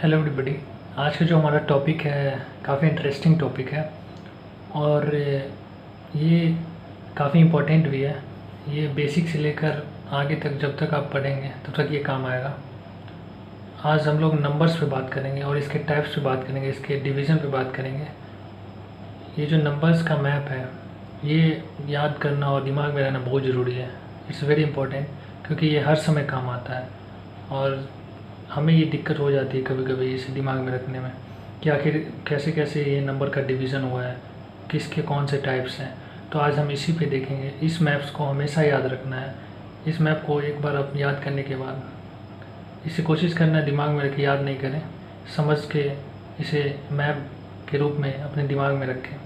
Hello everybody. आज का जो हमारा टॉपिक है काफ़ी इंटरेस्टिंग टॉपिक है और ये काफ़ी इम्पोर्टेंट भी है। ये बेसिक से लेकर आगे तक जब तक आप पढ़ेंगे तब तक ये काम आएगा। आज हम लोग नंबर्स पे बात करेंगे और इसके टाइप्स पे बात करेंगे, इसके डिवीज़न पे बात करेंगे। ये जो नंबर्स का मैप है ये याद करना और दिमाग में रहना बहुत ज़रूरी है। इट्स वेरी इंपॉर्टेंट क्योंकि ये हर समय काम आता है और हमें ये दिक्कत हो जाती है कभी कभी इसे दिमाग में रखने में कि आखिर कैसे कैसे ये नंबर का डिवीज़न हुआ है, किसके कौन से टाइप्स हैं। तो आज हम इसी पे देखेंगे। इस मैप्स को हमेशा याद रखना है। इस मैप को एक बार आप याद करने के बाद इसे कोशिश करना है दिमाग में रखे, याद नहीं करें, समझ के इसे मैप के रूप में अपने दिमाग में रखें।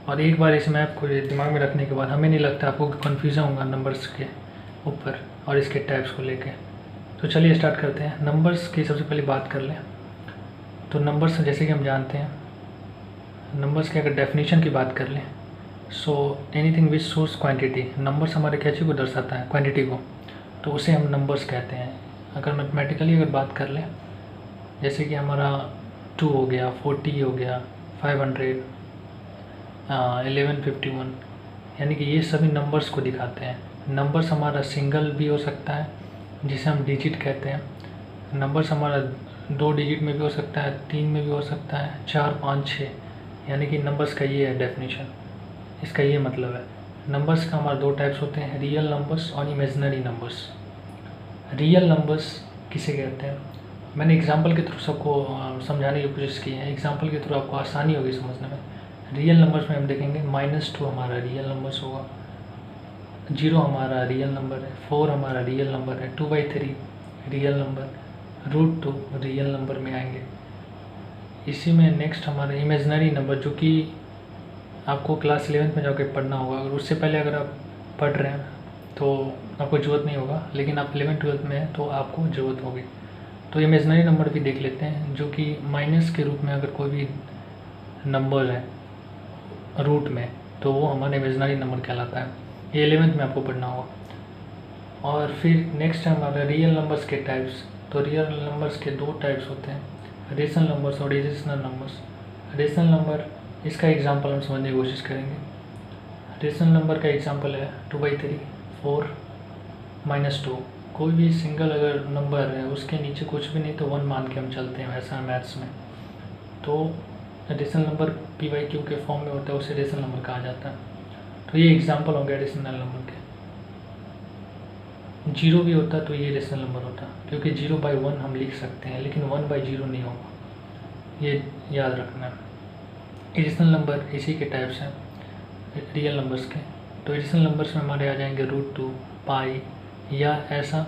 और एक बार इस मैप को दिमाग में रखने के बाद हमें नहीं लगता आपको कन्फ्यूज़न होगा नंबर्स के ऊपर और इसके टाइप्स को लेके। तो चलिए स्टार्ट करते हैं। नंबर्स की सबसे पहले बात कर लें तो नंबर्स जैसे कि हम जानते हैं, नंबर्स की अगर डेफिनेशन की बात कर लें so anything which shows quantity. Numbers हमारे क्या चीज़ को दर्शाता है, क्वांटिटी को, तो उसे हम नंबर्स कहते हैं। अगर मैथमेटिकली अगर बात कर लें जैसे कि हमारा 2 हो गया, 40 हो गया, 500, 1151, यानी कि ये सभी नंबर्स को दिखाते हैं। नंबर्स हमारा सिंगल भी हो सकता है जिसे हम डिजिट कहते हैं। नंबर्स हमारा 2 डिजिट में भी हो सकता है, 3 में भी हो सकता है, 4, 5, 6, यानी कि नंबर्स का ये है डेफिनेशन, इसका ये मतलब है। नंबर्स का हमारा 2 टाइप्स होते हैं, रियल नंबर्स और इमेजिनरी नंबर्स। रियल नंबर्स किसे कहते हैं, मैंने एग्जांपल के थ्रू सबको समझाने की कोशिश की है। एग्जांपल के थ्रू आपको आसानी होगी समझने में। रियल नंबर्स में हम देखेंगे -2 हमारा रियल नंबर्स होगा, 0 हमारा रियल नंबर है, 4 हमारा रियल नंबर है, 2/3 रियल नंबर, √2 रियल नंबर में आएंगे। इसी में नेक्स्ट हमारा इमेजिनरी नंबर, जो कि आपको क्लास 11th में जाकर पढ़ना होगा। अगर उससे पहले अगर आप पढ़ रहे हैं तो आपको ज़रूरत नहीं होगा, लेकिन आप 11th 12th में हैं तो आपको ज़रूरत होगी। तो इमेजिनरी नंबर भी देख लेते हैं, जो कि माइनस के रूप में अगर कोई भी नंबर है रूट में तो वो हमारा इमेजिनरी नंबर कहलाता है। ये 11th में आपको पढ़ना होगा। और फिर नेक्स्ट है हमारा रियल नंबर्स के टाइप्स। तो रियल नंबर्स के 2 टाइप्स होते हैं, रेशनल नंबर्स और इरेशनल नंबर्स। रेशनल नंबर, इसका एग्जांपल हम समझने की कोशिश करेंगे। रेशनल नंबर का एग्जांपल है 2/3, 4, -2। कोई भी सिंगल अगर नंबर है उसके नीचे कुछ भी नहीं तो 1 मान के हम चलते हैं, ऐसा मैथ्स में। तो रेशनल नंबर PQ के फॉर्म में होता है, उसे रेशनल नंबर कहा जाता है। तो ये एग्जांपल हो गया रेशनल नंबर के। 0 भी होता तो ये रेशनल नंबर होता, क्योंकि 0/1 हम लिख सकते हैं लेकिन 1/0 नहीं होगा, ये याद रखना है। इरेशनल नंबर इसी के टाइप्स हैं रियल नंबर्स के। तो इरेशनल नंबर्स में हमारे आ जाएंगे √2, पाई, या ऐसा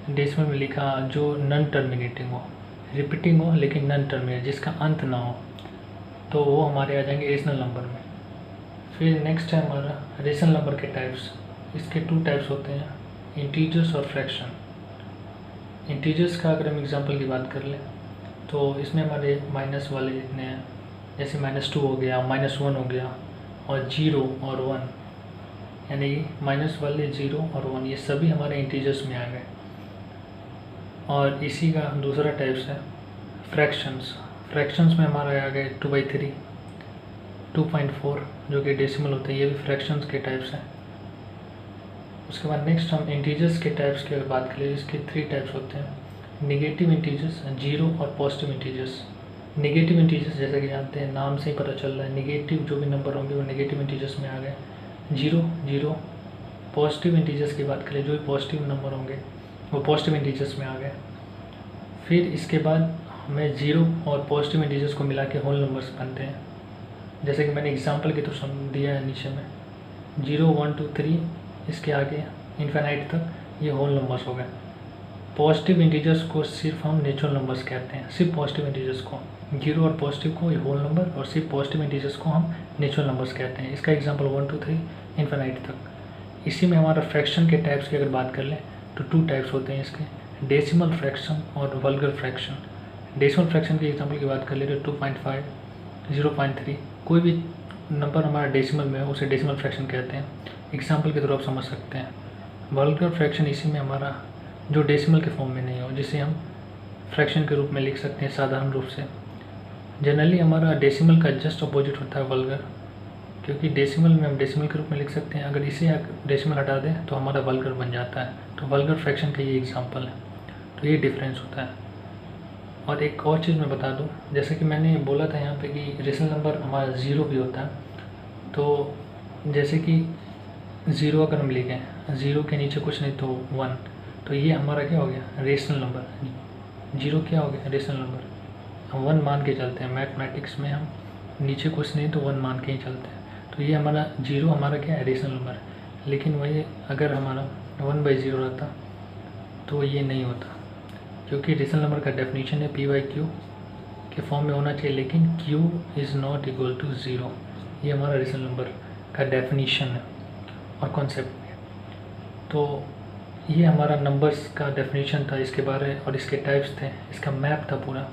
डेसिमल में लिखा जो नन टर्मिनेटिंग हो, रिपीटिंग हो लेकिन नन टर्मिनेट, जिसका अंत ना हो, तो वो हमारे आ जाएंगे इरेशनल नंबर में। फिर नेक्स्ट है हमारा रेशनल नंबर के टाइप्स। इसके 2 टाइप्स होते हैं, इंटीजर्स और फ्रैक्शन। इंटीजर्स का अगर हम एग्जांपल की बात कर लें तो इसमें हमारे माइनस वाले जितने हैं, जैसे -2 हो गया, -1 हो गया, और 0 और 1, यानी माइनस वाले 0 और 1 ये सभी हमारे इंटीजर्स में आ गए। और इसी का दूसरा टाइप्स है फ्रैक्शंस। फ्रैक्शंस में हमारा आ गए 2/3, 2.4 जो कि डेसिमल होता है, ये भी फ्रैक्शंस के टाइप्स हैं। उसके बाद नेक्स्ट हम इंटीजर्स के टाइप्स की अगर बात करें, इसके 3 टाइप्स होते हैं, नेगेटिव इंटीजर्स, 0 और पॉजिटिव इंटीजर्स। नेगेटिव इंटीजर्स जैसा कि जानते हैं, नाम से ही पता चल रहा है, नेगेटिव जो भी नंबर होंगे वो नेगेटिव इंटीजर्स में आ गए। 0, 0। पॉजिटिव इंटीजर्स की बात करें, जो भी पॉजिटिव नंबर होंगे वो पॉजिटिव इंटीजर्स में आ गए। फिर इसके बाद हमें 0 और पॉजिटिव इंटीजर्स को मिला के होल नंबर्स बनते हैं, जैसे कि मैंने एग्जांपल के थ्रू दिया है नीचे में। 0, 1, 2, 3, इसके आगे इनफाइनाइट तक ये होल नंबर्स हो गए। पॉजिटिव इंटीजर्स को सिर्फ हम नेचुरल नंबर्स कहते हैं, सिर्फ पॉजिटिव इंटीजर्स को। 0 और पॉजिटिव को ये होल नंबर, और सिर्फ पॉजिटिव इंटीजर्स को हम नेचुरल नंबर्स कहते हैं। इसका एग्जांपल 1, 2, 3 इनफाइनाइट तक। इसी में हमारा फ्रैक्शन के टाइप्स की अगर बात कर लें तो 2 टाइप्स होते हैं इसके, डेसिमल फ्रैक्शन और वल्गर फ्रैक्शन। डेसिमल फ्रैक्शन की एग्जांपल की बात कर ले तो 2.5, 0.3, कोई भी नंबर हमारा डेसिमल में है उसे डेसिमल फ्रैक्शन कहते हैं। एग्जांपल के थ्रू आप समझ सकते हैं। वल्गर फ्रैक्शन इसी में हमारा जो डेसिमल के फॉर्म में नहीं हो, जिसे हम फ्रैक्शन के रूप में लिख सकते हैं साधारण रूप से। जनरली हमारा डेसिमल का जस्ट अपोजिट होता है वल्गर, क्योंकि डेसिमल में हम डेसिमल के रूप में लिख सकते हैं, अगर इसे डेसिमल हटा दें तो हमारा वल्गर बन जाता है। तो वल्गर फ्रैक्शन का ये एग्जांपल है। तो ये डिफरेंस होता है। और एक और चीज़ मैं बता दूं, जैसे कि मैंने बोला था यहाँ पे कि रेशनल नंबर हमारा ज़ीरो भी होता है। तो जैसे कि ज़ीरो अगर हम लिखें, ज़ीरो के नीचे कुछ नहीं तो 1, तो ये हमारा क्या हो गया, रेशनल नंबर। ज़ीरो क्या हो गया, रेशनल नंबर। हम 1 मान के चलते हैं मैथमेटिक्स में, हम नीचे कुछ नहीं तो 1 मान के ही चलते हैं। तो ये हमारा ज़ीरो हमारा क्या है, रेशनल नंबर है। लेकिन वही अगर हमारा 1/0 रहता तो ये नहीं होता, क्योंकि रेशनल नंबर का डेफिनेशन है p/q के फॉर्म में होना चाहिए, लेकिन q is not equal to 0। ये हमारा रेशनल नंबर का डेफिनेशन है और कॉन्सेप्ट है। तो ये हमारा नंबर्स का डेफिनेशन था, इसके बारे और इसके टाइप्स थे, इसका मैप था पूरा।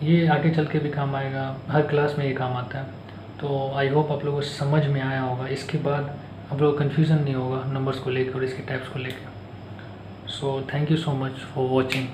ये आगे चल के भी काम आएगा, हर क्लास में ये काम आता है। तो आई होप आप लोगों को समझ में आया होगा। इसके बाद आप लोगों को कन्फ्यूज़न नहीं होगा नंबर्स को लेकर और इसके टाइप्स को लेकर। So thank you so much for watching.